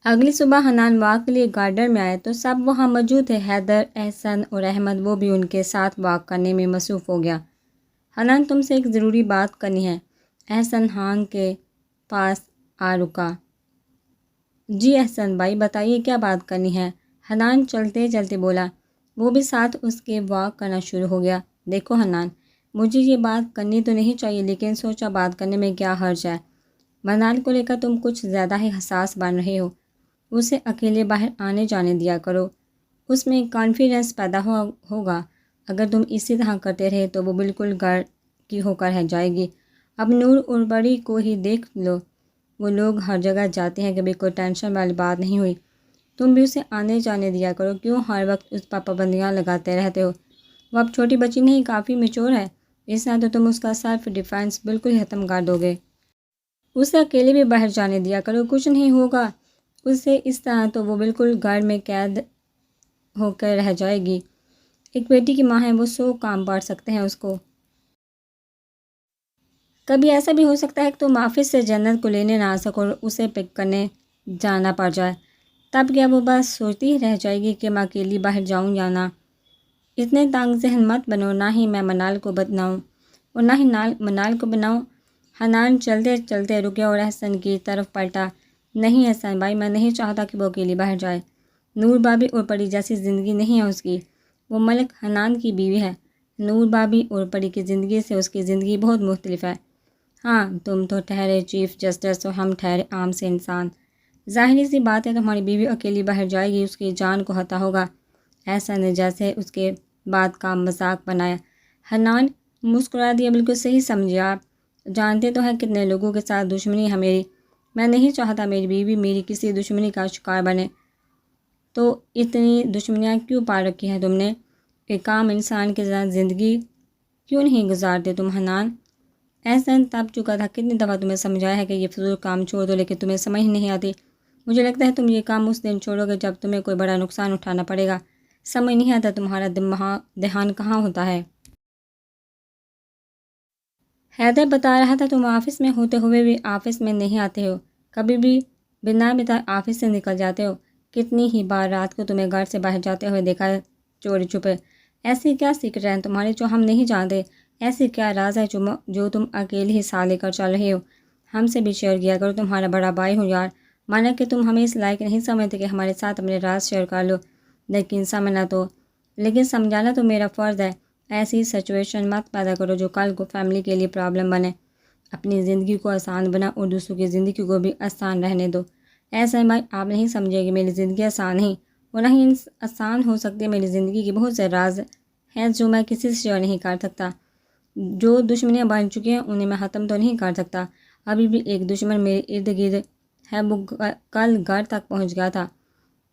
اگلی صبح حنان واک کے لیے گارڈن میں آئے تو سب وہاں موجود تھے۔ حیدر، احسن اور احمد، وہ بھی ان کے ساتھ واک کرنے میں مصروف ہو گیا۔ حنان، تم سے ایک ضروری بات کرنی ہے۔ احسن حنان کے پاس آ رکا۔ جی احسن بھائی بتائیے کیا بات کرنی ہے؟ حنان چلتے چلتے بولا۔ وہ بھی ساتھ اس کے واک کرنا شروع ہو گیا۔ دیکھو حنان، مجھے یہ بات کرنی تو نہیں چاہیے لیکن سوچا بات کرنے میں کیا حرج ہے۔ منال کو لے کر تم کچھ زیادہ ہی حساس بن رہے ہو۔ اسے اکیلے باہر آنے جانے دیا کرو، اس میں کانفیڈنس پیدا ہوگا۔ اگر تم اسی طرح کرتے رہے تو وہ بالکل گھر کی ہو کر رہ جائے گی۔ اب نور اور بڑی کو ہی دیکھ لو، وہ لوگ ہر جگہ جاتے ہیں، کبھی کوئی ٹینشن والی بات نہیں ہوئی۔ تم بھی اسے آنے جانے دیا کرو، کیوں ہر وقت اس پر پابندیاں لگاتے رہتے ہو؟ وہ اب چھوٹی بچی نہیں، کافی میچور ہے، اس طرح تو تم اس کا سیلف ڈیفینس بالکل ختم کر دو گے۔ اسے اکیلے بھی باہر جانے دیا کرو، کچھ نہیں ہوگا اسے، اس طرح تو وہ بالکل گھر میں قید ہو کر رہ جائے گی۔ ایک بیٹی کی ماں ہے، وہ 100 کام بانٹ سکتے ہیں اس کو۔ کبھی ایسا بھی ہو سکتا ہے کہ تم آفس سے جنت کو لینے نہ آ سکو اور اسے پک کرنے جانا پڑ جائے، تب کیا وہ بس سوچتی ہی رہ جائے گی کہ میں اکیلی باہر جاؤں یا نہ؟ اتنے تنگ ذہن مت بنو، نہ ہی میں منال کو بناؤں اور نہ ہی منال کو بناؤں۔ حنان چلتے چلتے رکے اور احسن کی طرف پلٹا۔ نہیں احسن بھائی، میں نہیں چاہتا کہ وہ اکیلی باہر جائے۔ نور بھابھی اور پری جیسی زندگی نہیں ہے اس کی، وہ ملک حنان کی بیوی ہے۔ نور بھابھی اور پری کی زندگی سے اس کی زندگی بہت مختلف ہے۔ ہاں، تم تو ٹھہرے چیف جسٹس اور ہم ٹھہرے عام سے انسان۔ ظاہری سی بات ہے تمہاری بیوی اکیلی باہر جائے گی، اس کی جان کو خطرہ ہوگا۔ احسن نے جیسے اس کے بات کا مذاق بنایا۔ حنان مسکرا دیا۔ بالکل صحیح سمجھے آپ، جانتے تو ہیں کتنے لوگوں کے ساتھ دشمنی ہے میری، میں نہیں چاہتا میری بیوی میری کسی دشمنی کا شکار بنے۔ تو اتنی دشمنیاں کیوں پال رکھی ہیں تم نے؟ ایک عام انسان کے ساتھ زندگی کیوں نہیں گزارتے تم حنان؟ احسن تب چکا تھا، کتنی دفعہ تمہیں سمجھایا ہے کہ یہ فضول کام چھوڑ دو، لیکن تمہیں سمجھ نہیں آتی۔ مجھے لگتا ہے تم یہ کام اس دن چھوڑو گے جب تمہیں کوئی بڑا نقصان اٹھانا پڑے گا۔ سمجھ نہیں آتا تمہارا دھیان کہاں ہوتا ہے؟ حیدر بتا رہا تھا تم آفس میں ہوتے ہوئے بھی آفس میں نہیں آتے ہو، کبھی بھی بنا بتائے آفس سے نکل جاتے ہو۔ کتنی ہی بار رات کو تمہیں گھر سے باہر جاتے ہوئے دیکھا ہے، چوری چھپے۔ ایسی کیا سیکرٹ ہیں تمہارے جو ہم نہیں جانتے؟ ایسی کیا راز ہے جو تم اکیلے ہی ساتھ لے کر چل رہے ہو؟ ہم سے بھی شیئر کیا کرو، تمہارا بڑا بھائی ہو یار۔ مانا کہ تم ہمیں اس لائق نہیں سمجھتے کہ ہمارے ساتھ اپنے راز شیئر کر لو، لیکن سمجھانا تو میرا فرض ہے۔ ایسی سچویشن مت پیدا کرو جو کل کو فیملی کے لیے پرابلم بنے۔ اپنی زندگی کو آسان بنا اور دوسروں کی زندگی کو بھی آسان رہنے دو۔ ایسا بھائی آپ نہیں سمجھے کہ میری زندگی آسان نہیں، اور نہ ہی آسان ہو سکتی ہے۔ میری زندگی کے بہت سے راز ہیں جو میں کسی سے شیئر نہیں کر سکتا۔ جو دشمنیاں بن چکی ہیں انہیں میں ختم تو نہیں کر سکتا۔ ابھی بھی ایک دشمن میرے ارد گرد ہے، وہ کل گھر تک پہنچ گیا تھا۔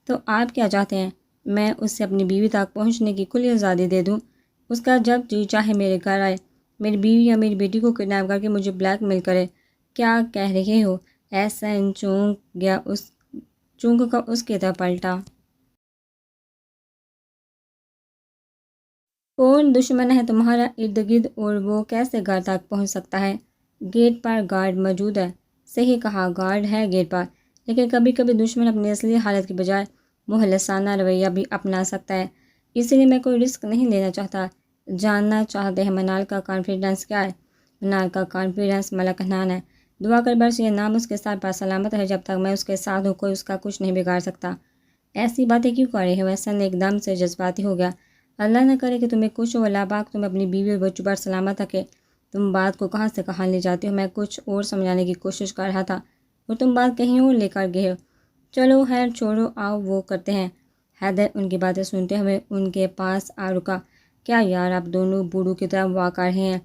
تو آپ کیا چاہتے ہیں میں اس سے اپنی بیوی تک پہنچنے کی کھلی آزادی دے دوں؟ اس کا جب جی چاہے میرے گھر آئے، میری بیوی یا میری بیٹی کو کڈنیپ کر کے مجھے بلیک میل کرے؟ کیا کہہ رہے ہو؟ احسن چونک کر اس کی طرف پلٹا۔ کون دشمن ہے تمہارا ارد گرد اور وہ کیسے گھر تک پہنچ سکتا ہے؟ گیٹ پر گارڈ موجود ہے۔ صحیح کہا، گارڈ ہے گیٹ پر، لیکن کبھی کبھی دشمن اپنی اصلی حالت کی بجائے مخلصانہ رویہ بھی اپنا سکتا ہے، اس لیے میں کوئی رسک نہیں لینا چاہتا۔ جاننا چاہتے ہیں منال کا کانفیڈنس کیا ہے؟ منال کا کانفیڈنس ملک حنان ہے۔ دعا کر بس یہ نام اس کے ساتھ پر سلامت ہے، جب تک میں اس کے ساتھ ہوں کوئی اس کا کچھ نہیں بگاڑ سکتا۔ ایسی باتیں کیوں کر رہے ہو؟ احسن ایک دم سے جذباتی ہو گیا۔ اللہ نہ کرے کہ تمہیں کچھ ہو، اللہ پاک تمہیں اپنی بیوی اور بچوں پر سلامت رکھے۔ تم بات کو کہاں سے کہاں لے جاتے ہو؟ میں کچھ اور سمجھانے کی کوشش کر رہا تھا اور تم بات کہیں اور لے کر گئے ہو۔ چلو خیر چھوڑو، آؤ وہ کرتے ہیں۔ حیدر ان کی باتیں سنتے ہوئے ان کے پاس آ رکا۔ کیا یار آپ دونوں بوڑھوں کی طرف واک کر رہے ہیں؟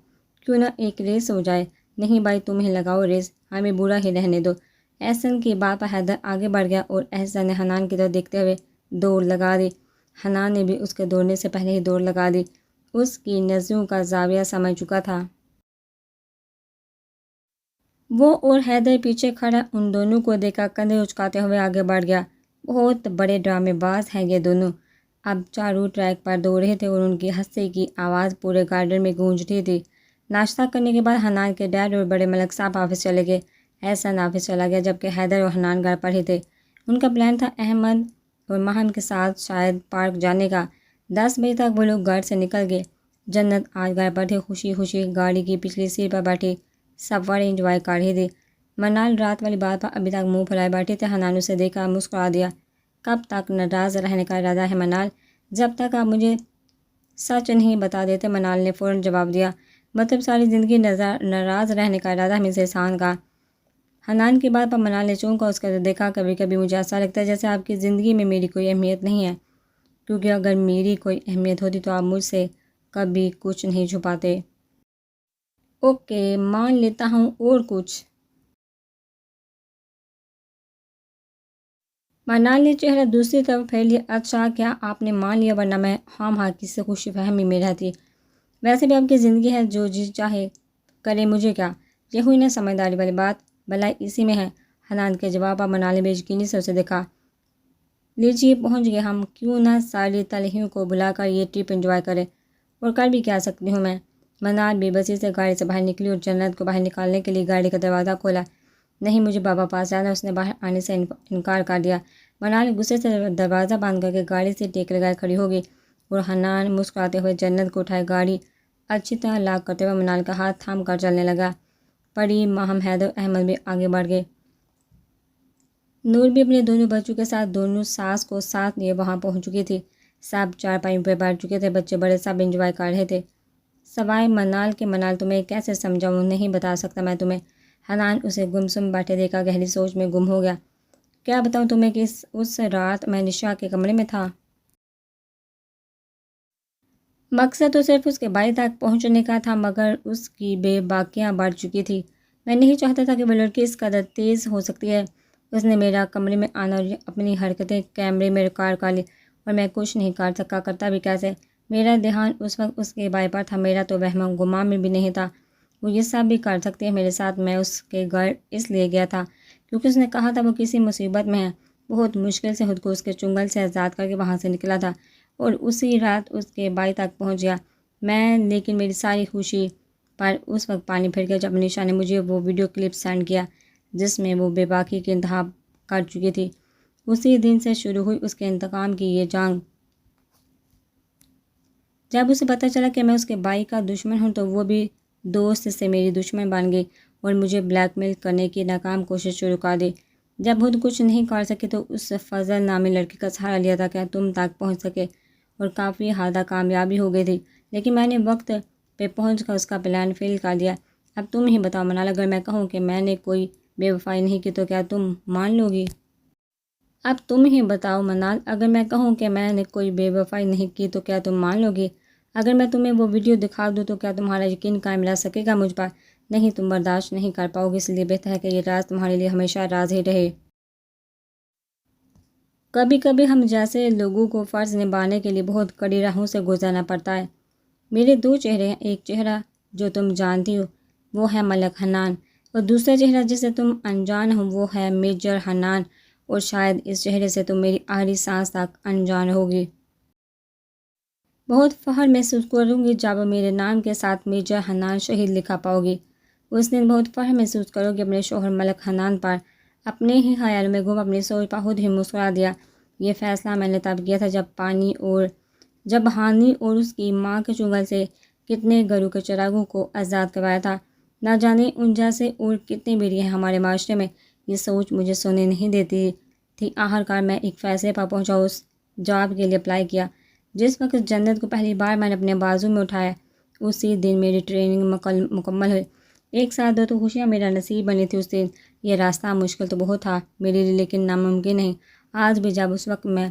کیوں نہ ایک ریس ہو جائے؟ نہیں بھائی تمہیں لگاؤ ریس، ہمیں برا ہی رہنے دو۔ احسن کی بات پر حیدر آگے بڑھ گیا اور احسن نے حنان کی طرف دیکھتے ہوئے دوڑ لگا دی۔ حنان نے بھی اس کے دوڑنے سے پہلے ہی دوڑ لگا دی، اس کی نظروں کا زاویہ سمجھ چکا تھا۔ وہ اور حیدر پیچھے کھڑا ان دونوں کو دیکھ کر کندھے اچکاتے ہوئے آگے بڑھ گیا۔ بہت بڑے ڈرامے باز ہیں یہ دونوں۔ اب چاروں ٹریک پر دوڑ رہے تھے اور ان کی ہنسی کی آواز پورے گارڈن میں گونج رہی تھی۔ ناشتہ کرنے کے بعد حنان کے ڈیڈ اور بڑے ملک صاحب آفس چلے گئے۔ احسن آفس چلا گیا جبکہ حیدر اور حنان گھر پر ہی تھے۔ ان کا پلان تھا احمد اور ماہم کے ساتھ شاید پارک جانے کا۔ 10 بجے تک وہ لوگ گھر سے نکل گئے۔ جنت آج گھر پر تھی، خوشی خوشی گاڑی کی پچھلی سیٹ پر بیٹھی سفر انجوائے کر رہی تھی۔ منال رات والی بات پر ابھی تک منہ پھلائے بیٹھے تھے۔ حنان اسے دیکھ کر مسکرا دیا۔ کب تک ناراض رہنے کا ارادہ ہے منال؟ جب تک آپ مجھے سچ نہیں بتا دیتے، منال نے فوراً جواب دیا۔ مطلب ساری زندگی ناراض رہنے کا ارادہ ہے؟ مسز خان کا۔ حنان کی بات پر منال نے چونکا اس کا دیکھا۔ کبھی کبھی مجھے ایسا لگتا ہے جیسے آپ کی زندگی میں میری کوئی اہمیت نہیں ہے، کیونکہ اگر میری کوئی اہمیت ہوتی تو آپ مجھ سے کبھی کچھ نہیں چھپاتے۔ اوکے، مان لیتا ہوں، اور کچھ؟ منال نے چہرہ دوسری طرف پھیر لیا۔ اچھا، کیا آپ نے مان لیا؟ ورنہ میں خام خواہ کس سے خوشی فہمی میں رہتی۔ ویسے بھی آپ کی زندگی ہے، جو جی چاہے کرے، مجھے کیا؟ یہ ہوئی نا سمجھداری والی بات؟ بھلائی اسی میں ہے۔ حنان کے جواب پر منال نے بے یقینی سے اسے دیکھا۔ لیجیے، پہنچ گئے ہم۔ کیوں نہ ساری تلخیوں کو بھلا کر یہ ٹرپ انجوائے کرے؟ اور کر بھی کیا سکتی ہوں میں؟ منال بے بسی سے گاڑی سے باہر نکلی اور جنت کو باہر نکالنے کے لیے گاڑی کا دروازہ کھولا۔ نہیں، مجھے بابا پاس جانا ہے، اس نے باہر آنے سے انکار کر دیا۔ منال غصے سے دروازہ بند کر کے گاڑی سے ٹیک لگائے کھڑی ہو گئی اور حنان مسکراتے ہوئے جنت کو اٹھائے گاڑی اچھی طرح لاک کرتے ہوئے منال کا ہاتھ تھام کر چلنے لگا۔ پری، ماہم، حیدر، احمد بھی آگے بڑھ گئے۔ نور بھی اپنے دونوں بچوں کے ساتھ دونوں ساس کو ساتھ لیے وہاں پہنچ چکی تھی۔ سب چارپائیوں پہ بیٹھ چکے تھے، بچے بڑے سب انجوائے کر رہے تھے سوائے منال کے۔ منال، تمہیں کیسے سمجھاؤں؟ نہیں بتا سکتا میں تمہیں۔ حنان اسے گمسم بیٹھے دیکھا گہری سوچ میں گم ہو گیا۔ کیا بتاؤں تمہیں کہ اس رات میں نشا کے کمرے میں تھا۔ مقصد تو صرف اس کے بھائی تک پہنچنے کا تھا، مگر اس کی بے باکیاں بڑھ چکی تھی۔ میں نہیں چاہتا تھا کہ وہ لڑکی اس قدر تیز ہو سکتی ہے۔ اس نے میرا کمرے میں آنا اور اپنی حرکتیں کیمرے میں ریکارڈ کر لی، اور میں کچھ نہیں کر سکا، کرتا بھی کیسے؟ میرا دھیان اس وقت اس کے بھائی پر تھا۔ میرا تو وہم و گمان میں بھی نہیں تھا وہ یہ سب بھی کر سکتی ہے میرے ساتھ۔ میں اس کے گھر اس لیے گیا تھا کیونکہ اس نے کہا تھا وہ کسی مصیبت میں ہے۔ بہت مشکل سے خود کو اس کے چنگل سے آزاد کر کے وہاں سے نکلا تھا اور اسی رات اس کے بھائی تک پہنچ گیا میں۔ لیکن میری ساری خوشی پر اس وقت پانی پھر گیا جب نشا نے مجھے وہ ویڈیو کلپ سینڈ کیا جس میں وہ بے باکی کی انتہا کر چکی تھی۔ اسی دن سے شروع ہوئی اس کے انتقام کی یہ جنگ۔ جب اسے پتہ چلا کہ میں اس کے بھائی کا دشمن ہوں تو وہ بھی دوست سے میری دشمن بن گئی اور مجھے بلیک میل کرنے کی ناکام کوشش شروع کر دی۔ جب خود کچھ نہیں کر سکی تو اس فضل نامی لڑکی کا سہارا لیا تھا کہ تم تک پہنچ سکے، اور کافی حادہ کامیابی ہو گئی تھی، لیکن میں نے وقت پہ پہنچ کر اس کا پلان فیل کر دیا۔ اب تم ہی بتاؤ منال، اگر میں کہوں کہ میں نے کوئی بے وفائی نہیں کی تو کیا تم مان لو گی؟ اب تم ہی بتاؤ منال، اگر میں کہوں کہ میں نے کوئی بے وفائی نہیں کی تو کیا تم مان لو گی؟ اگر میں تمہیں وہ ویڈیو دکھا دوں تو کیا تمہارا یقین قائم رہ سکے گا مجھ پر؟ نہیں، تم برداشت نہیں کر پاؤ گی، اس لیے بہتر ہے کہ یہ راز تمہارے لیے ہمیشہ راز ہی رہے۔ کبھی کبھی ہم جیسے لوگوں کو فرض نبھانے کے لیے بہت کڑی راہوں سے گزرنا پڑتا ہے۔ میرے دو چہرے ہیں، ایک چہرہ جو تم جانتی ہو وہ ہے ملک حنان، اور دوسرا چہرہ جسے تم انجان ہو وہ ہے میجر حنان، اور شاید اس چہرے سے تم میری آخری سانس تک انجان ہوگی۔ بہت فخر محسوس کروں گی جب میرے نام کے ساتھ میجر حنان شہید لکھا پاؤ گی۔ اس دن بہت فخر محسوس کرو گی اپنے شوہر ملک حنان پر۔ اپنے ہی خیالوں میں گم اپنی سوچ پر خود ہی مسکرا دیا۔ یہ فیصلہ میں نے تب کیا تھا جب ہانی اور اس کی ماں کے چنگل سے کتنے گھروں کے چراغوں کو آزاد کروایا تھا۔ نہ جانے ان جیسے اور کتنے بیڑی ہیں ہمارے معاشرے میں۔ یہ سوچ مجھے سونے نہیں دیتی تھی۔ آخرکار میں ایک فیصلے پر پہنچا، اس جاب کے لیے اپلائی کیا۔ جس وقت جنت کو پہلی بار میں نے اپنے بازو میں اٹھایا اسی دن میری ٹریننگ مکمل ہوئی۔ ایک ساتھ دو تو خوشیاں میرا نصیب بنی تھی اس دن۔ یہ راستہ مشکل تو بہت تھا میرے لیے، لیکن ناممکن نہیں۔ آج بھی جب اس وقت میں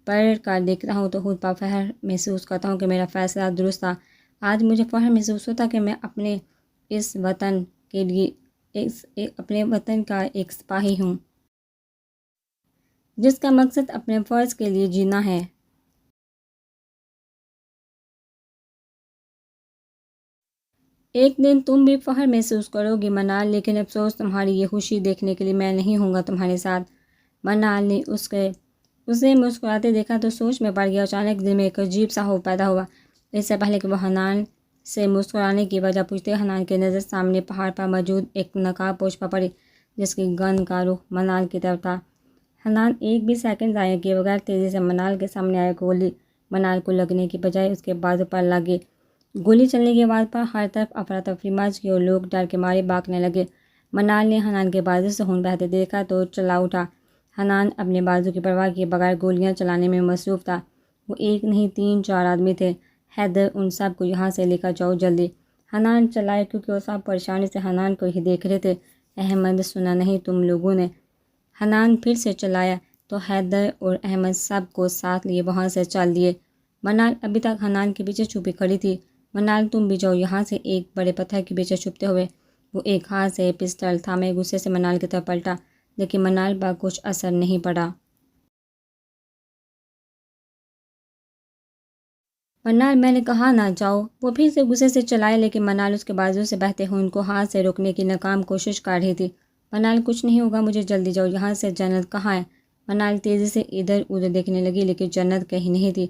پڑھ کر دیکھتا ہوں تو خود پر فخر محسوس کرتا ہوں کہ میرا فیصلہ درست تھا۔ آج مجھے فخر محسوس ہوتا کہ میں اپنے اس وطن کے لیے اپنے وطن کا ایک سپاہی ہوں جس کا مقصد اپنے فرض کے لیے جینا ہے۔ ایک دن تم بھی فخر محسوس کرو گی منال، لیکن افسوس تمہاری یہ خوشی دیکھنے کے لیے میں نہیں ہوں گا تمہارے ساتھ۔ منال نے اسے مسکراتے دیکھا تو سوچ میں پڑ گیا۔ اچانک دل میں ایک عجیب سا خوف پیدا ہوا۔ اس سے پہلے کہ وہ حنان سے مسکرانے کی وجہ پوچھتے، حنان کی نظر سامنے پہاڑ پر موجود ایک نقاب پوش پر پڑی جس کی گن کا رخ منال کی طرف تھا۔ حنان ایک بھی سیکنڈ ضائع کیے بغیر تیزی سے منال کے سامنے آئے. گولی منال کو لگنے کی بجائے اس کے بازو پر لگی. گولی چلنے کی آواز پر ہر طرف افراتفری مچ گئی اور لوگ ڈر کے مارے بھاگنے لگے. منال نے حنان کے بازو سے خون بہتے دیکھا تو چلا اٹھا. حنان اپنے بازو کی پرواہ کیے بغیر گولیاں چلانے میں مصروف تھا. وہ ایک نہیں 3-4 آدمی تھے. حیدر ان سب کو یہاں سے لے کر جاؤ جلدی. حنان چلائے کیونکہ وہ سب پریشانی سے حنان کو ہی دیکھ رہے تھے. احمد سنا نہیں تم لوگوں نے؟ حنان پھر سے چلایا تو حیدر اور احمد سب کو ساتھ لیے وہاں سے چل دیے. منال ابھی تک حنان کے پیچھے چھپی کھڑی تھی. منال تم بھی جاؤ یہاں سے. ایک بڑے پتھر کے پیچھے چھپتے ہوئے وہ ایک ہاتھ سے پسٹل تھامے غصے سے منال کی طرف پلٹا لیکن منال پر کچھ اثر نہیں پڑا. منال میں نے کہا نہ جاؤ. وہ پھر سے غصے سے چلائے لیکن منال اس کے بازو سے بہتے ہوئے ان کو ہاتھ سے روکنے کی ناکام کوشش کر رہی تھی. منال کچھ نہیں ہوگا مجھے جلدی جاؤ یہاں سے. جنت کہاں ہے؟ منال تیزی سے ادھر ادھر دیکھنے لگی لیکن جنت کہیں نہیں تھی.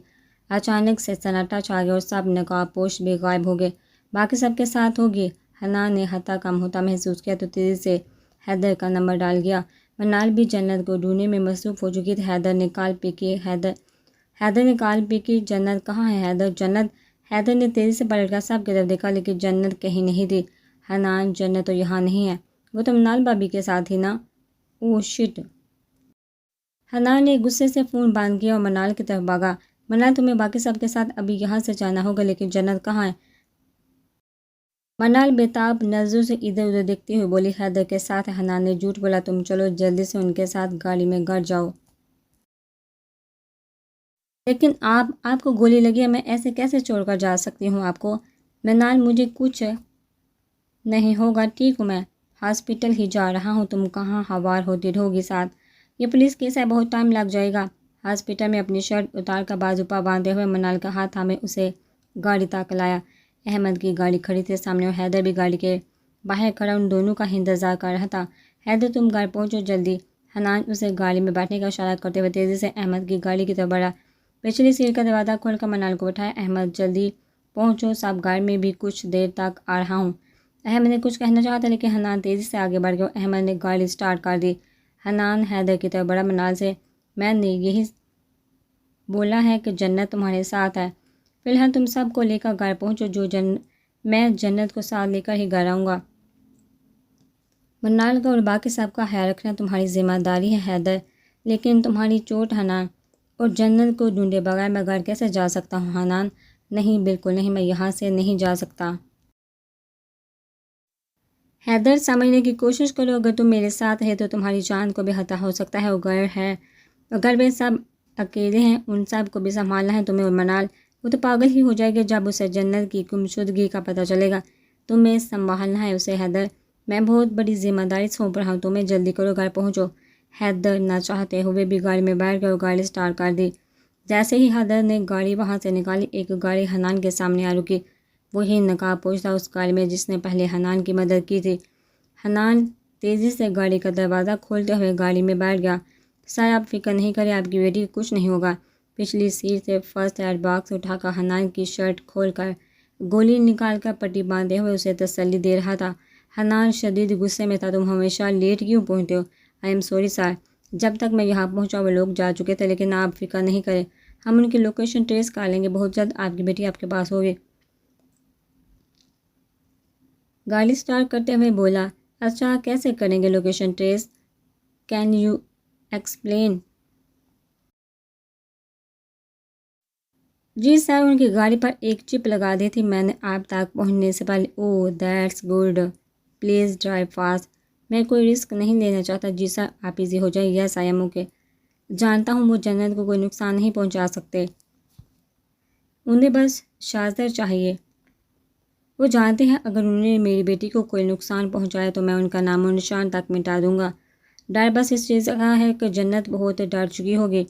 اچانک سے سناٹا چھا گیا اور سب نقاب پوش بھی غائب ہو گئے. باقی سب کے ساتھ ہوگی. حنان نے ہتھا کم ہوتا محسوس کیا تو تیزی سے حیدر کا نمبر ڈال گیا. منال بھی جنت کو ڈھونڈنے میں مصروف ہو چکی تھی. حیدر نے کال پی کی جنت کہاں ہے؟ جنت. حیدر نے تیزی سے پلٹ کر سب کی طرف دیکھا لیکن جنت کہیں نہیں تھی. حنان جنت تو یہاں نہیں ہے. وہ تو منال بھابھی کے ساتھ تھی نا. اوہ شٹ. حنان نے غصے سے فون بند کیا اور منال کی طرف بھاگا. منال تمہیں باقی سب کے ساتھ ابھی یہاں سے جانا ہوگا لیکن جنت کہاں ہے؟ منال بےتاب نظروں سے ادھر ادھر دیکھتی ہوئی بولی. حیدر کے ساتھ ہے. حنان نے جھوٹ بولا. تم چلو جلدی سے ان کے ساتھ گاڑی میں گھر جاؤ. لیکن آپ کو گولی لگی ہے. میں ایسے کیسے چھوڑ کر جا سکتی ہوں آپ کو؟ منال مجھے کچھ نہیں ہوگا. ٹھیک ہوں میں ہاسپٹل ہی جا رہا ہوں. تم کہاں ہوار ہوتی رہوگی ساتھ؟ یہ پولیس کیس ہے بہت ٹائم لگ جائے گا. ہاسپٹل میں اپنی شرٹ اتار کر بازو پر باندھے ہوئے منال کا ہاتھ تھامے اسے گاڑی تک لایا. احمد کی گاڑی کھڑی تھی سامنے اور حیدر بھی گاڑی کے باہر کھڑا ان دونوں کا انتظار کر رہا تھا. حیدر تم گھر پہنچو جلدی. حنان اسے گاڑی میں بیٹھنے کا اشارہ کرتے ہوئے تیزی سے احمد کی گاڑی کی طرف بڑھا. پچھلی سیٹ کا دروازہ کھول کر منال کو اٹھایا. احمد جلدی پہنچو سب گاڑی میں بھی کچھ دیر تک آ رہا ہوں. احمد نے کچھ کہنا چاہا تھا لیکن حنان تیزی سے آگے بڑھ گیا. احمد نے گاڑی سٹارٹ کر دی. حنان حیدر کی طرف بڑھا. منال سے میں نے یہی بولا ہے کہ جنت تمہارے ساتھ ہے. فی الحال تم سب کو لے کر گھر پہنچو. میں جنت کو ساتھ لے کر ہی گھر آؤں گا. منال کا اور باقی سب کا خیال رکھنا تمہاری ذمہ داری ہے حیدر. لیکن تمہاری چوٹ حنان اور جنت کو ڈھونڈے بغیر میں گھر کیسے جا سکتا ہوں؟ حنان نہیں بالکل نہیں. میں یہاں سے نہیں جا سکتا. حیدر سمجھنے کی کوشش کرو. اگر تم میرے ساتھ ہے تو تمہاری جان کو بھی خطرہ ہو سکتا ہے. اگر وہ سب اکیلے ہیں ان سب کو بھی سنبھالنا ہے تمہیں. اور منال وہ تو پاگل ہی ہو جائے گی جب اسے جنت کی گمشدگی کا پتہ چلے گا. تمہیں سنبھالنا ہے اسے حیدر. میں بہت بڑی ذمہ داری سونپ رہا ہوں تمہیں. جلدی کرو گھر پہنچو. حیدر نہ چاہتے ہوئے بھی گاڑی میں بیٹھ گئے اور گاڑی سٹارٹ کر دی. جیسے ہی حیدر نے گاڑی وہاں سے نکالی ایک گاڑی حنان کے سامنے آ رکی. وہی نقاب پوش تھا اس گاڑی میں جس نے پہلے حنان کی مدد کی تھی. حنان تیزی سے گاڑی کا دروازہ کھولتے ہوئے گاڑی میں بیٹھ گیا. سر آپ فکر نہیں کریں آپ کی بیٹی کو کچھ نہیں ہوگا. پچھلی سیٹ سے فرسٹ ایڈ باکس اٹھا کر حنان کی شرٹ کھول کر گولی نکال کر پٹی باندھے ہوئے اسے تسلی دے رہا تھا. حنان شدید غصے میں تھا. تم ہمیشہ لیٹ کیوں پہنچتے ہو؟ I am sorry sir. جب تک میں یہاں پہنچا وہ لوگ جا چکے تھے. لیکن آپ فکر نہیں کریں ہم ان کی لوکیشن ٹریس کر لیں گے. بہت جلد آپ کی بیٹی آپ کے پاس ہوگی. گاڑی سٹارٹ کرتے ہوئے بولا. اچھا کیسے کریں گے location trace? Can you explain? جی سر ان کی گاڑی پر ایک چپ لگا دی تھی میں نے آپ تک پہنچنے سے پہلے. Oh that's good. Please drive fast. میں کوئی رسک نہیں لینا چاہتا. جی سر آپ ایزی ہو جائے. یس آئی ایم اوکے. جانتا ہوں وہ جنت کو کوئی نقصان نہیں پہنچا سکتے. انہیں بس شاذر چاہیے. وہ جانتے ہیں اگر انہوں نے میری بیٹی کو کوئی نقصان پہنچایا تو میں ان کا نام و نشان تک مٹا دوں گا. ڈر بس اس چیز کا ہے کہ جنت بہت ڈر چکی ہوگی.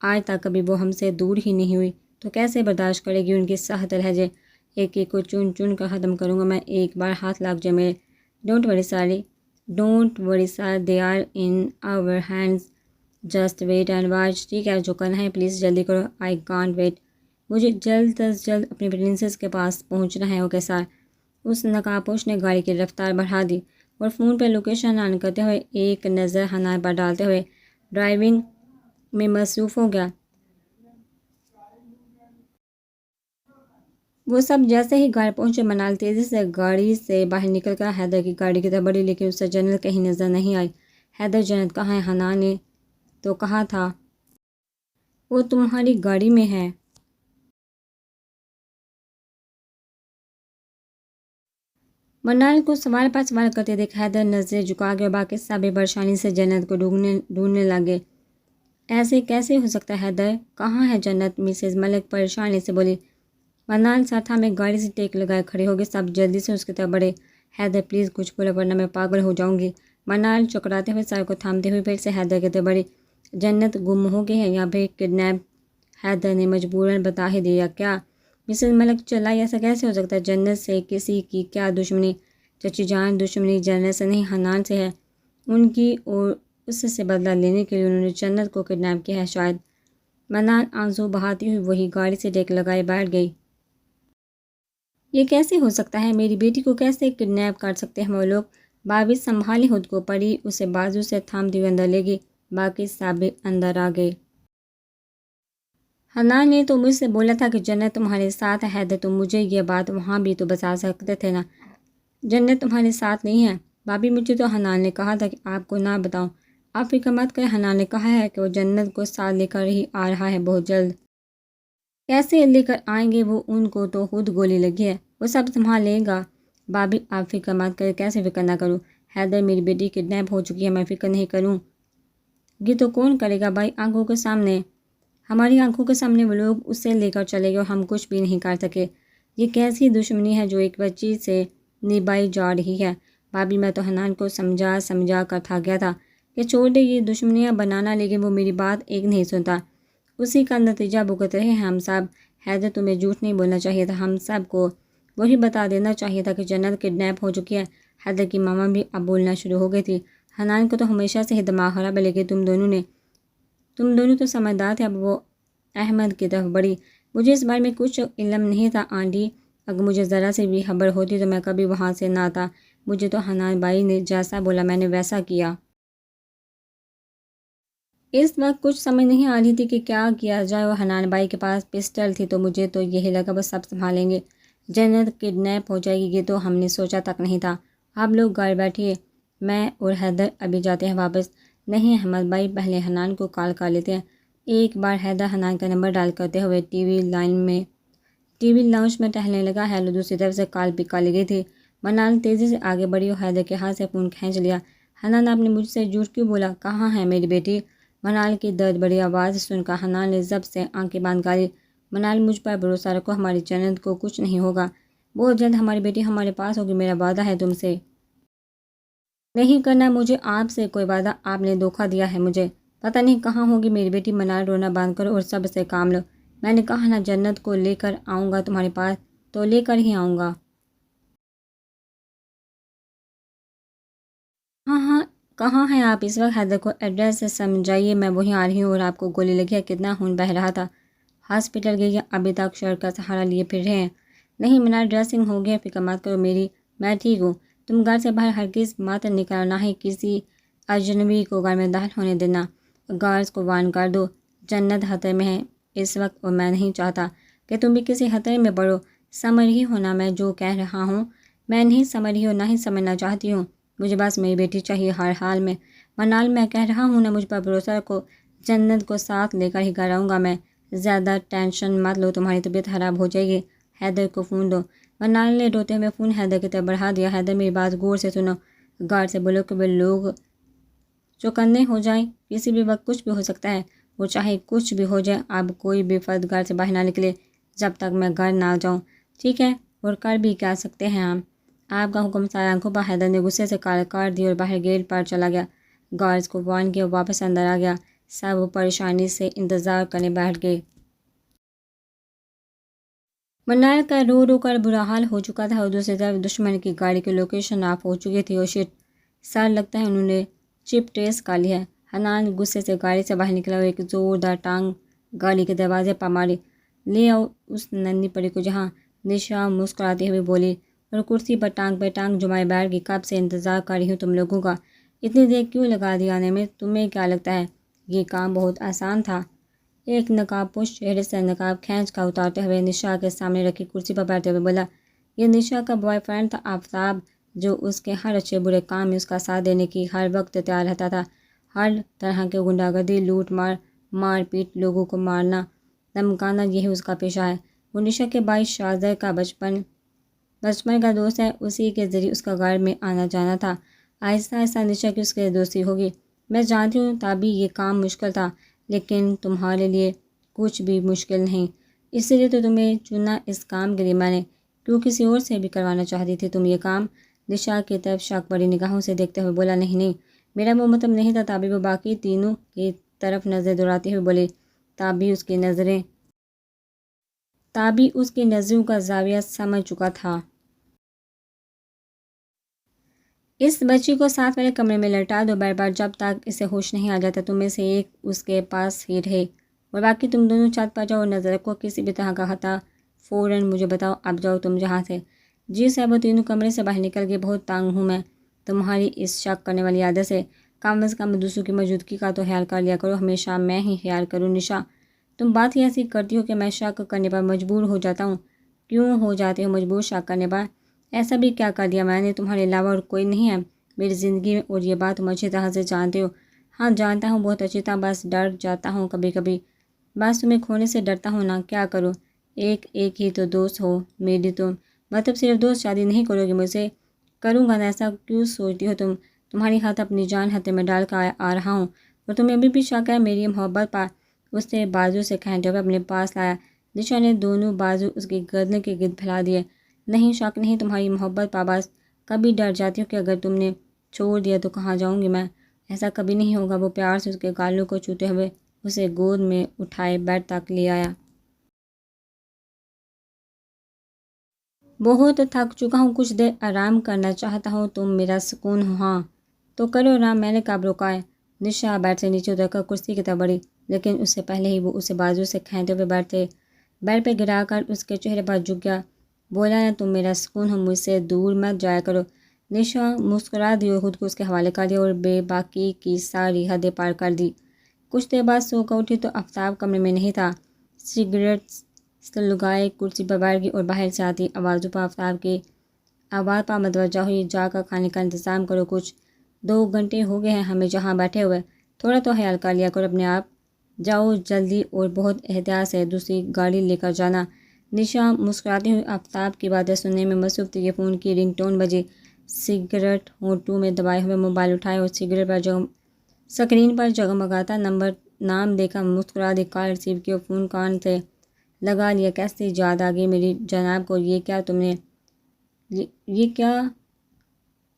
آج تک کبھی وہ ہم سے دور ہی نہیں ہوئی تو کیسے برداشت کرے گی ان کے سخت لہجے. ایک ایک کو چن چن کر ختم کروں گا میں. ایک بار ہاتھ لگ جائے میرے. Don't worry sir they are in our hands. Just wait and watch. ٹھیک ہے جو کرنا ہے پلیز جلدی کرو. I can't wait. مجھے جلد از جلد اپنی پرنسس کے پاس پہنچنا ہے. Okay sir. اس نقابپوش نے گاڑی کی رفتار بڑھا دی اور فون پہ لوکیشن آن کرتے ہوئے ایک نظر حنان پر ڈالتے ہوئے ڈرائیونگ میں مصروف ہو گیا۔ وہ سب جیسے ہی گھر پہنچے منال تیزی سے گاڑی سے باہر نکل کر حیدر کی گاڑی کی طرف بڑھی، لیکن اسے جنت کہیں نظر نہیں آئی۔ حیدر جنت کہاں ہے؟ حنان نے تو کہا تھا وہ تمہاری گاڑی میں ہے۔ منال کو سوال پر سوال کرتے دیکھ حیدر نظریں جھکا گیا اور باقی سبھی پریشانی سے جنت کو ڈھونڈنے لگے۔ ایسے کیسے ہو سکتا ہے حیدر؟ کہاں ہے جنت؟ مسز ملک پریشانی سے بولی۔ منال سر تھامے گاڑی سے ٹیک لگائے کھڑے ہو گئے۔ سب جلدی سے اس کی طرف بڑھے۔ حیدر پلیز کچھ بولو ورنہ میں پاگل ہو جاؤں گی۔ منال چکراتے ہوئے سر کو تھامتے ہوئے پھر سے حیدر کی طرف بڑھی۔ جنت گم ہو گئی ہے یا پھر کڈنیپ؟ حیدر نے مجبوراً بتا ہی دیا۔ کیا؟ مسز ملک چلائی۔ ایسا کیسے ہو سکتا ہے؟ جنت سے کسی کی کیا دشمنی؟ چچی جان دشمنی جنت سے نہیں حنان سے ہے۔ ان کی اور اس سے بدلہ لینے کے لیے انہوں نے جنت کو کڈنیپ کیا ہے شاید۔ منال آنسو بہاتی ہوئی وہی گاڑی سے ٹیک لگائے بیٹھ گئی۔ یہ کیسے ہو سکتا ہے؟ میری بیٹی کو کیسے کڈنیپ کر سکتے ہیں وہ لوگ؟ بابی سنبھالی خود کو، پڑی اسے بازو سے تھامتے ہوئے اندر لے گئی۔ باقی سب اندر آ گئے۔ حنان نے تو مجھ سے بولا تھا کہ جنت تمہارے ساتھ ہے۔ حیدر تم مجھے یہ بات وہاں بھی تو بتا سکتے تھے نا۔ جنت تمہارے ساتھ نہیں ہے۔ بابی مجھے تو حنان نے کہا تھا کہ آپ کو نہ بتاؤں۔ آپ فکر مت کریں، حنان نے کہا ہے کہ وہ جنت کو ساتھ لے کر ہی آ رہا ہے بہت جلد۔ کیسے لے کر آئیں گے وہ؟ ان کو تو خود گولی لگی ہے، وہ سب سنبھال لے گا۔ بابی آپ فکر مت کریں۔ کیسے فکر نہ کروں؟ حیدر میری بیٹی کڈنیپ ہو چکی ہے، میں فکر نہیں کروں گی تو کون کرے گا بھائی؟ آنکھوں کے سامنے، ہماری آنکھوں کے سامنے وہ لوگ اسے لے کر چلے گئے اور ہم کچھ بھی نہیں کر سکے۔ یہ کیسی دشمنی ہے جو ایک بچی سے نبھائی جا رہی ہے؟ بابی میں تو حنان کو سمجھا کر تھک گیا تھا کہ چھوڑ دے یہ دشمنیاں بنانا، لیکن وہ میری بات ایک نہیں سنتا۔ اسی کا نتیجہ بھگت رہے ہیں ہم سب۔ حیدر تمہیں جھوٹ نہیں بولنا چاہیے تھا، ہم سب کو وہی بتا دینا چاہیے تھا کہ جنت کڈنیپ ہو چکی ہے۔ حیدر کی ماما بھی اب بولنا شروع ہو گئی تھی۔ حنان کو تو ہمیشہ سے ہی دماغ خراب ہے، لیکن تم دونوں تو سمجھدار تھے۔ اب وہ احمد کی طرف بڑھی۔ مجھے اس بارے میں کچھ علم نہیں تھا آنٹی، اگر مجھے ذرا سے بھی خبر ہوتی تو میں کبھی وہاں سے نہ آتا۔ مجھے تو حنان بھائی نے جیسا بولا میں نے ویسا کیا۔ اس وقت کچھ سمجھ نہیں آ رہی تھی کہ کیا کیا جائے، اور حنان بھائی کے پاس پسٹل تھی تو مجھے تو یہی لگا بس سب سنبھالیں گے، جنت کڈنیپ ہو جائے گی یہ تو ہم نے سوچا تک نہیں تھا۔ آپ لوگ گھر بیٹھیے، میں اور حیدر ابھی جاتے ہیں واپس۔ نہیں احمد بھائی، پہلے حنان کو کال کر لیتے ہیں۔ ایک بار حیدر حنان کا نمبر ڈائل کرتے ہوئے ٹی وی لاؤنج میں ٹہلنے لگا۔ ہیلو دوسری طرف سے کال پک کر لی گئی تھی۔ منال تیزی سے آگے بڑھی اور حیدر کے ہاتھ سے فون کھینچ لیا۔ حنان آپ نے مجھ سے جھوٹ کیوں بولا؟ کہاں ہے میری بیٹی؟ منال کی درد بڑی آواز سن کر حنان نے ضبط سے آنکھیں بند کر لی۔ منال مجھ پر بھروسہ رکھو، ہماری جنت کو کچھ نہیں ہوگا، بہت جلد ہماری بیٹی ہمارے پاس ہوگی، میرا وعدہ ہے تم سے۔ نہیں کرنا مجھے آپ سے کوئی وعدہ، آپ نے دھوکہ دیا ہے مجھے، پتہ نہیں کہاں ہوگی میری بیٹی۔ منال رونا بند کرو اور سب سے کام لو، میں نے کہا نا جنت کو لے کر آؤں گا تمہارے پاس، تو لے کر ہی آؤں گا۔ ہاں ہاں، کہاں ہیں آپ اس وقت؟ حیدر کو ایڈریس سے سمجھائیے، میں وہیں آ رہی ہوں۔ اور آپ کو گولی لگی ہے؟ کتنا خون بہہ رہا تھا؟ ہاسپٹل گئی یا ابھی تک شر کا سہارا لیے پھر رہے ہیں؟ نہیں منال، ڈریسنگ ہو گیا، فکر مت کرو میری، میں ٹھیک ہوں۔ تم گھر سے باہر ہرگز مت نکلنا، نہ ہی کسی اجنبی کو گھر میں داخل ہونے دینا۔ گارڈز کو وارن کر دو، جنت خطرے میں ہے اس وقت اور میں نہیں چاہتا کہ تم بھی کسی خطرے میں پڑو۔ سمجھ رہی ہو نا میں جو کہہ رہا ہوں؟ میں نہیں سمجھ رہی ہوں، نہ ہی سمجھنا چاہتی ہوں، مجھے بس میری بیٹی چاہیے ہر حال میں۔ منال میں کہہ رہا ہوں نا، مجھ پر بھروسہ رکھو، جنت کو ساتھ لے کر ہی گھر آؤں گا میں، زیادہ ٹینشن مت لو، تمہاری طبیعت خراب ہو جائے گی۔ حیدر کو فون دو۔ منال نے روتے ہوئے فون حیدر کی طرف بڑھا دیا۔ حیدر میری بات غور سے سنو، گارڈ سے بولو کہ وہ لوگ چوکنے ہو جائیں، کسی بھی وقت کچھ بھی ہو سکتا ہے، وہ چاہے کچھ بھی ہو جائے، اب کوئی بھی فرد گھر سے باہر نہ نکلے جب تک میں گھر نہ آ جاؤں، ٹھیک ہے؟ اور کر بھی کیا سکتے ہیں ہم؟ آپ کا حکم سارا آنکھوں پر۔ حیدر نے غصے سے کال کاٹ دی اور باہر گیٹ پر چلا گیا۔ گارڈز کو وارن کیا، واپس اندر آ گیا۔ سب وہ پریشانی سے انتظار کرنے بیٹھ گئے۔ منال کا رو رو کر برا حال ہو چکا تھا اور دوسری طرف دشمن کی گاڑی کی لوکیشن آف ہو چکی تھی۔ اور شٹ، سر لگتا ہے انہوں نے چپ ٹریس کر لی ہے۔ حنان غصے سے گاڑی سے باہر نکلا اور ایک زوردار ٹانگ گاڑی کے دروازے پر ماری۔ لے آؤ اس ننھی پری کو جہاں، نشا مسکراتے ہوئے بولی اور کرسی پر ٹانگ جمائے بیٹھ گئی۔ کب سے انتظار کر رہی ہوں تم لوگوں کا، اتنی دیر کیوں لگا دی آنے میں؟ تمہیں کیا لگتا ہے یہ کام بہت آسان تھا۔ ایک نقاب پوش چہرے سے نقاب کھینچ کر اتارتے ہوئے نشا کے سامنے رکھی کرسی پر بیٹھتے ہوئے بولا۔ یہ نشا کا بوائے فرینڈ تھا آفتاب، جو اس کے ہر اچھے برے کام میں اس کا ساتھ دینے کی ہر وقت تیار رہتا تھا۔ ہر طرح کے غنڈہ گردی، لوٹ مار پیٹ، لوگوں کو مارنا دھمکانا، یہی اس کا پیشہ ہے۔ وہ نشا کے بھائی شاہزر کا بچپن کا دوست ہے، اسی کے ذریعے اس کا گھر میں آنا جانا تھا۔ آہستہ آہستہ نشا کی اس کے دوستی ہوگی۔ میں جانتی ہوں تابی یہ کام مشکل تھا، لیکن تمہارے لیے کچھ بھی مشکل نہیں، اس لیے تو تمہیں چنا اس کام کے لیے میں نے، کیوں کسی اور سے بھی کروانا چاہتی تھی تم یہ کام؟ نشا کی طرف شک بڑی نگاہوں سے دیکھتے ہوئے بولا۔ نہیں، میرا وہ مطلب نہیں تھا تابی۔ وہ باقی تینوں کی طرف نظر دوڑاتے ہوئے بولے۔ تابی اس کی نظروں کا زاویہ سمجھ چکا تھا۔ اس بچی کو ساتھ والے کمرے میں لٹا دو بیڈ پر، جب تک اسے ہوش نہیں آ جاتا تم میں سے ایک اس کے پاس ہی رہے، اور باقی تم دونوں چھت پر جاؤ اور نظر رکھو کسی بھی طرح کا خطرہ فوراً مجھے بتاؤ۔ اب جاؤ تم جہاں سے۔ جی صاحب۔ وہ تینوں کمرے سے باہر نکل گئے۔ بہت تنگ ہوں میں تمہاری اس شک کرنے والی عادت سے، کم از کم دوسروں کی موجودگی کا تو خیال کر لیا کرو۔ ہمیشہ میں ہی خیال کروں نشا، تم بات ہی ایسی کرتی ہو کہ میں شک کرنے پر مجبور ہو جاتا ہوں۔ کیوں ہو جاتے ہو مجبور شک کرنے پر؟ ایسا بھی کیا کر دیا میں نے؟ تمہارے علاوہ اور کوئی نہیں ہے میری زندگی میں، اور یہ بات تم اچھی طرح سے جانتے ہو۔ ہاں جانتا ہوں، بہت اچھی طرح، بس ڈر جاتا ہوں کبھی کبھی، بس تمہیں کھونے سے ڈرتا ہوں نا، کیا کروں؟ ایک ہی تو دوست ہو میری تم، مطلب صرف دوست؟ شادی نہیں کرو گی مجھ سے؟ کروں گا نا، ایسا کیوں سوچتی ہو تم؟ تمہاری ہاتھ اپنی جان ہتھے میں ڈال کر آ رہا ہوں، اور تمہیں ابھی بھی شک ہے میری محبت پر؟ اسے بازو سے کھینچتے ہوئے اپنے پاس لایا۔ نشا نے دونوں بازو اس کی گردن کے گرد پھیلا دیے۔ نہیں، شک نہیں تمہاری محبت پر، بس کبھی ڈر جاتی ہوں کہ اگر تم نے چھوڑ دیا تو کہاں جاؤں گی میں؟ ایسا کبھی نہیں ہوگا۔ وہ پیار سے اس کے گالوں کو چھوتے ہوئے اسے گود میں اٹھائے بیڈ تک لے آیا۔ بہت تھک چکا ہوں، کچھ دیر آرام کرنا چاہتا ہوں، تم میرا سکون ہو۔ ہاں تو کرو آرام، میں نے کب روکا ہے؟ نشا بیڈ سے نیچے اتر کر کرسی کی طرف بڑھی، لیکن اس سے پہلے ہی وہ اسے بازو سے کھینچتے ہوئے بیڈ پہ گرا کر اس کے چہرے پر جھک گیا۔ بولا نا تم میرا سکون ہو، مجھ سے دور مت جایا کرو۔ نشا مسکرا دی اور خود کو اس کے حوالے کر دیا اور بے باکی کی ساری حدیں پار کر دی۔ کچھ دیر بعد سو کر اٹھی تو آفتاب کمرے میں نہیں تھا۔ سگریٹ سلگائے کرسی پر بیٹھ گئی اور باہر سے آتی آوازوں پر آفتاب کی آواز پر متوجہ ہوئی۔ جا کر کھانے کا انتظام کرو، کچھ 2 گھنٹے ہو گئے ہیں ہمیں جہاں بیٹھے ہوئے، تھوڑا تو خیال کر لیا کرو اپنے آپ۔ جاؤ جلدی، اور بہت احتیاط سے دوسری گاڑی لے کر جانا۔ نشا مسکراتی ہوئی آفتاب کی باتیں سننے میں مصروف تھی کہ فون کی رنگ ٹون بجی۔ سگریٹ ہونٹوں میں دبائے ہوئے موبائل اٹھائے اور سگریٹ پر سکرین پر جگمگاتا نام دیکھا مسکرا دی۔ کال ریسیو کی اور فون کان سے لگا لیا۔ کیسی یاد آ گئی میری جناب کو؟ یہ کیا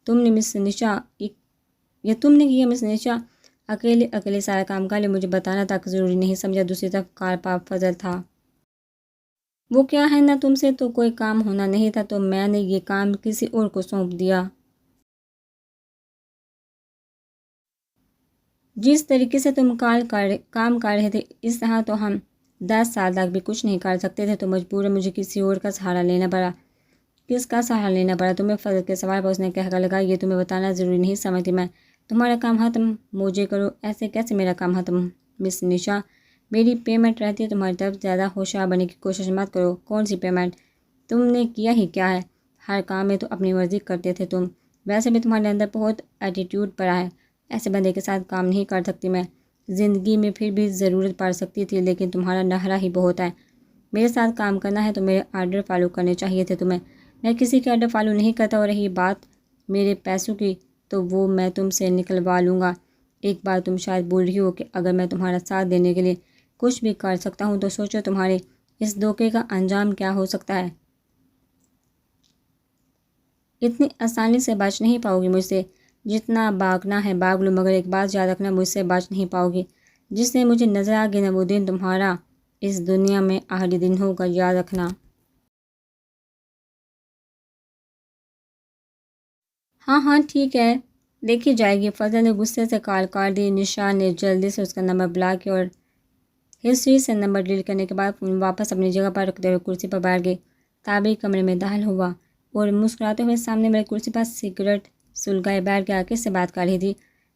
تم نے مس نشا؟ یہ تم نے کیا مس نشا؟ اکیلے سارا کام کر لے، مجھے بتانا تک ضروری نہیں سمجھا؟ دوسری طرف کار پر فضل تھا۔ وہ کیا ہے نا، تم سے تو کوئی کام ہونا نہیں تھا تو میں نے یہ کام کسی اور کو سونپ دیا۔ جس طریقے سے تم کام کر رہے تھے اس طرح تو ہم 10 سال تک بھی کچھ نہیں کر سکتے تھے، تو مجبوراً مجھے کسی اور کا سہارا لینا پڑا۔ کس کا سہارا لینا پڑا تمہیں؟ فضل کے سوال پر اس نے کہہ کر لگا، یہ تمہیں بتانا ضروری نہیں سمجھتی میں، تمہارا کام ختم مجھے کرو۔ ایسے کیسے میرا کام ختم مس نشا؟ میری پیمنٹ رہتی ہے تمہاری طرف، زیادہ ہوشیار بننے کی کوشش مت کرو۔ کون سی پیمنٹ؟ تم نے کیا ہی کیا ہے؟ ہر کام میں تو اپنی مرضی کرتے تھے تم، ویسے بھی تمہارے اندر بہت ایٹیٹیوڈ پڑا ہے، ایسے بندے کے ساتھ کام نہیں کر سکتی میں۔ زندگی میں پھر بھی ضرورت پڑ سکتی تھی، لیکن تمہارا نخرہ ہی بہت ہے۔ میرے ساتھ کام کرنا ہے تو میرے آرڈر فالو کرنے چاہیے تھے تمہیں، میں کسی کے آرڈر فالو نہیں کرتا۔ اور رہی بات میرے پیسوں کی تو وہ میں تم سے نکلوا لوں گا۔ ایک بار تم شاید بول رہی ہو کہ اگر میں تمہارا ساتھ دینے کے لیے کچھ بھی کر سکتا ہوں تو سوچو تمہارے اس دھوکے کا انجام کیا ہو سکتا ہے۔ اتنی آسانی سے بچ نہیں پاؤ گی مجھ سے، جتنا بھاگنا ہے بھاگ لو، مگر ایک بات یاد رکھنا، مجھ سے بچ نہیں پاؤ گی۔ جس دن مجھے نظر آ گیا نا، وہ دن تمہارا اس دنیا میں آخری دن ہوگا، یاد رکھنا۔ ہاں ٹھیک ہے، دیکھی جائے گی۔ فضل نے غصے سے کال کاٹ دی۔ نشا نے جلدی سے اس کا نمبر بلاک کیا اور ہسٹری سے نمبر ڈیلیٹ کرنے کے بعد فون واپس اپنی جگہ پر رکھتے ہوئے کرسی پر بیٹھ گئی۔ تابی کمرے میں داخل ہوا اور مسکراتے ہوئے سامنے میرے کرسی پر سگریٹ سلگائے بیٹھ گیا۔ کس سے بات کر رہی تھی؟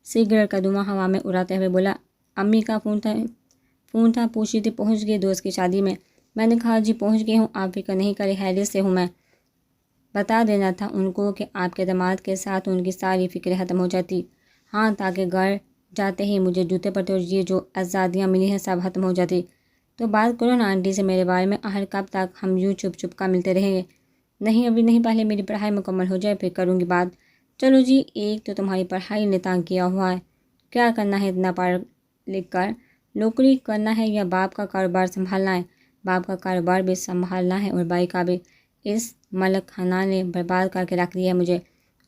سگریٹ کا دھواں ہوا میں اڑاتے ہوئے بولا۔ امی کا فون تھا، پوچھی تھی پہنچ گئی دوست کی شادی میں؟ میں نے کہا جی پہنچ گئی ہوں، آپ فکر نہیں کریں، خیریت سے ہوں میں۔ بتا دینا تھا ان کو کہ آپ کے داماد کے ساتھ ان کی ساری فکریں ختم ہو جاتی، ہاں، تاکہ گھر جاتے ہی مجھے جوتے پڑتے اور یہ جو آزادیاں ملی ہیں سب ختم ہو جاتی۔ تو بات کرو نا آنٹی سے میرے بارے میں، آخر کب تک ہم یوں چھپ چھپ کا ملتے رہیں گے؟ نہیں ابھی نہیں، پہلے میری پڑھائی مکمل ہو جائے پھر کروں گی بات۔ چلو جی، ایک تو تمہاری پڑھائی نے تانگ کیا ہوا ہے، کیا کرنا ہے اتنا پڑھ لکھ کر؟ نوکری کرنا ہے یا باپ کا کاروبار سنبھالنا ہے؟ باپ کا کاروبار بھی سنبھالنا ہے اور بھائی کا بھی۔ اس ملک خانہ نے برباد کر کے رکھ دیا ہے مجھے،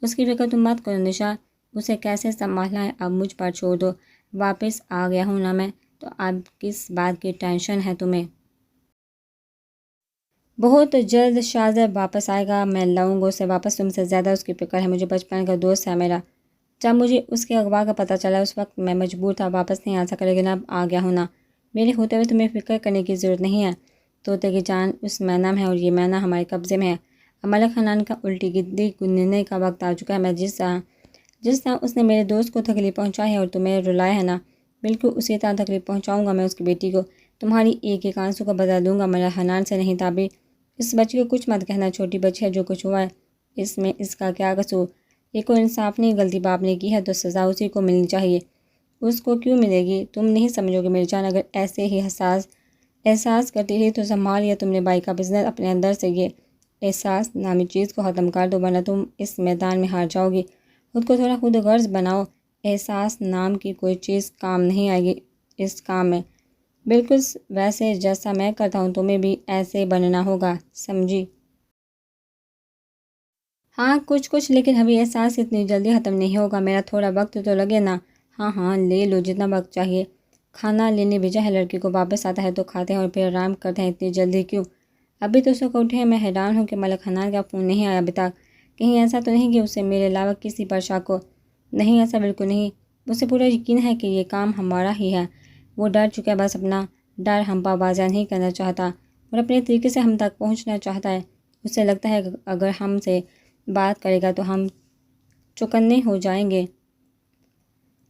اس کی فکر تم مت کرو نشا، اسے کیسے سنبھالنا ہے اب مجھ پر چھوڑ دو، واپس آ گیا ہوں نا میں، تو اب کس بات کی ٹینشن ہے تمہیں؟ بہت جلد شاہزہ واپس آئے گا، میں لاؤں گا اسے واپس، تم سے زیادہ اس کی فکر ہے مجھے، بچپن کا دوست ہے میرا۔ جب مجھے اس کے اغوا کا پتہ چلا اس وقت میں مجبور تھا، واپس نہیں آ سکا، لیکن اب آ گیا ہوں نا، میرے ہوتے ہوئے تمہیں فکر کرنے کی ضرورت نہیں ہے۔ طوطے کی جان اس مینا میں ہے اور یہ مینا ہمارے قبضے میں ہے، اب ملک خانان کا الٹی گدی گننے کا وقت آ چکا ہے۔ میں جس طرح اس نے میرے دوست کو تکلیف پہنچائی ہے اور تمہیں رلایا ہے نا، بالکل اسی طرح تکلیف پہنچاؤں گا میں اس کی بیٹی کو، تمہاری ایک ایک آنسو کا بدلہ لوں گا۔ ملک خانان سے نہیں تعبیر، اس بچی کو کچھ مت کہنا، چھوٹی بچی ہے، جو کچھ ہوا ہے اس میں اس کا کیا قصور؟ یہ کوئی انصاف نہیں، غلطی باپ نے کی ہے تو سزا اسی کو ملنی چاہیے۔ اس کو کیوں ملے گی؟ تم نہیں سمجھو گے میری جان، اگر ایسے ہی احساس کرتی رہی تو سنبھال لیا تم نے بھائی کا بزنس، اپنے اندر سے یہ احساس نامی چیز کو ختم کر دو ورنہ تم اس میدان میں ہار جاؤ گی۔ خود کو تھوڑا خود غرض بناؤ، احساس نام کی کوئی چیز کام نہیں آئے گی اس کام میں، بالکل ویسے جیسا میں کرتا ہوں تمہیں بھی ایسے بننا ہوگا، سمجھی؟ ہاں کچھ، لیکن ابھی احساس اتنی جلدی ختم نہیں ہوگا، میرا تھوڑا وقت تو لگے نا۔ ہاں ہاں لے لو جتنا وقت چاہیے، کھانا لینے بھیجا ہے، لڑکی کو واپس آتا ہے تو کھاتے ہیں اور پھر آرام کرتے ہیں، اتنی جلدی کیوں؟ ابھی تو صبح اٹھے ہیں، میں حیران ہوں کہ ملک خانان کا فون نہیں آیا ابھی تک، کہیں ایسا تو نہیں کہ اسے میرے علاوہ کسی پر شک ہو؟ نہیں ایسا بالکل نہیں، اسے پورا یقین ہے کہ یہ کام ہمارا ہی ہے، وہ ڈر چکا ہے، بس اپنا ڈر ہم پر واضح نہیں کرنا چاہتا اور اپنے طریقے سے ہم تک پہنچنا چاہتا ہے۔ اسے لگتا ہے کہ اگر ہم سے بات کرے گا تو ہم چوکنے ہو جائیں گے،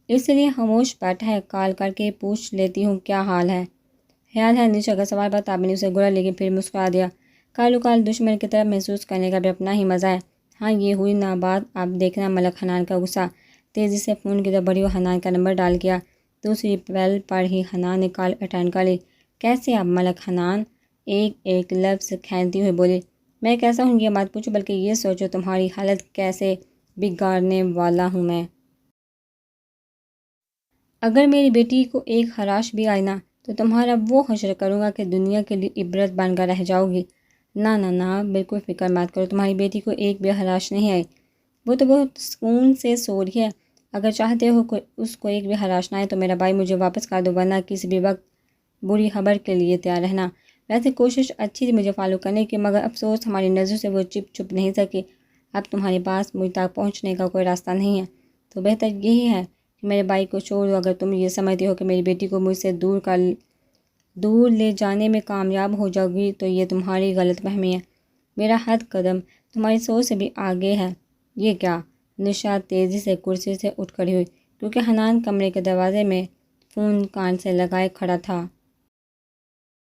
اس لیے خاموش بیٹھا ہے، کال کر کے پوچھ لیتی ہوں کیا حال ہے۔ خیال ہے نشا کا سوال پر تابع نے اسے گھورا لیکن پھر مسکرا دیا، کال دشمن کی طرف محسوس کرنے کا بھی اپنا ہی مزہ ہے۔ ہاں یہ ہوئی نا بات، اب دیکھنا ملک حنان کا غصہ، تیزی سے فون کی طرف بڑھی اور حنان کا نمبر ڈال کیا، دوسری بیل پر ہی حنان نے کال اٹینڈ کر لی۔ کیسے اب ملک حنان ایک ایک لفظ کھینتی ہوئی بولی، میں کیسا ہوں یہ مت پوچھو، بلکہ یہ سوچو تمہاری حالت کیسے بگاڑنے والا ہوں میں۔ اگر میری بیٹی کو ایک خراش بھی آئی نا تو تمہارا وہ حشر کروں گا کہ دنیا کے لیے عبرت بن کر رہ جاؤ گی۔ نہ نہ نہ بالکل فکر مت کرو، تمہاری بیٹی کو ایک بھی خراش نہیں آئی، وہ تو بہت سکون سے سو رہی ہے، اگر چاہتے ہو کہ اس کو ایک بھی خراش نہ آئے تو میرا بھائی مجھے واپس کر دو ورنہ کسی بھی وقت بری خبر کے لیے تیار رہنا۔ ویسے کوشش اچھی تھی مجھے فالو کرنے کی، مگر افسوس ہماری نظر سے وہ چھپ نہیں سکی، اب تمہارے پاس مجھ تک پہنچنے کا کوئی راستہ نہیں ہے، تو بہتر یہی ہے کہ میرے بھائی کو چھوڑ دو۔ اگر تم یہ سمجھتی ہو کہ میری بیٹی کو مجھ سے دور لے جانے میں کامیاب ہو جاؤ گی تو یہ تمہاری غلط فہمی ہے، میرا ہر قدم تمہاری سوچ سے بھی آگے ہے۔ یہ کیا؟ نشا تیزی سے کرسی سے اٹھ کھڑی ہوئی، کیونکہ حنان کمرے کے دروازے میں فون کان سے لگائے کھڑا تھا۔